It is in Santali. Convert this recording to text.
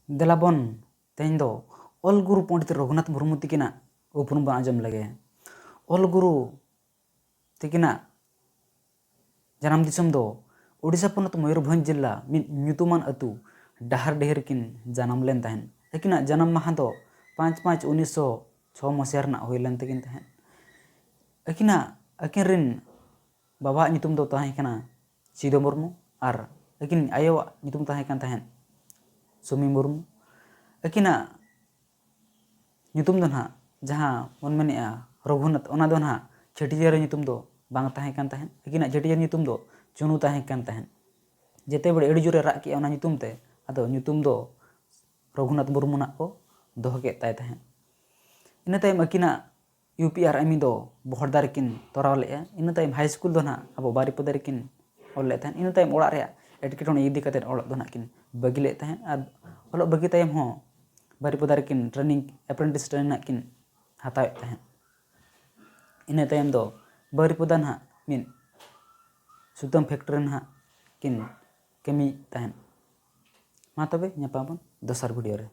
देलाबन तेहन दो ऑल गुरु पंडित रघुनाथ मुर्मू तकिना उपरुम बन आजम लगे। ऑल गुरु तकिना जन्म दिसम दो ओडिशा पोनत मयूरभंज जिला मिद ᱧᱩᱛᱩᱢᱟᱱ अतु डाहर डेहर किन जन्म लेन तहन। अकिना जन्म माह दो 5/5/1906 मसीहा रना हुई लेन तकिन तहन। अकिना अकिन रिन बाबा ᱧᱩᱛᱩᱢ दो ताहें कना सिदो मुर्मू और अकिन आयो ᱧᱩᱛᱩᱢ ताहें कन तहन सुमी मुर्मू। अकिना ᱧᱩᱛᱩᱢ दो ना जहाँ मन मेनेआ रघुनाथ ओना दो ना छटियार ᱧᱩᱛᱩᱢ दो बांग ताहें कन तहन। अकिना छटियार ᱧᱩᱛᱩᱢ दो चुनू ताहें कन तहन। जेते बड़े एड़ी जोरे राग के ओना ᱧᱩᱛᱩᱢ ते आदो ᱧᱩᱛᱩम दो रघुनाथ मुर्मू ना को दोह के ताय तहन। इन तायम अकिना UPRME दो बहरदार किन तोराव लेआ। इन तायम हाई स्कूल दो ना अब बारिपदा किन ऑल ले तहन। इन तायम ओड़ा रे एटकेटोने इदी कते ओड़ा दो ना किन बगी ले तहन और ओलो बगी तायम हो बारिपदा किन ट्रेनिंग अप्रेंटिस ट्रेनिंग किन हताव तहन। इन तायम दो बारिपदा ना मिन सुतम फैक्ट्री ना किन कमी तहन। मा तबे ᱧᱟᱯᱟᱢ ᱵᱚᱱ ᱫᱚᱥᱟᱨ भिडियो रे।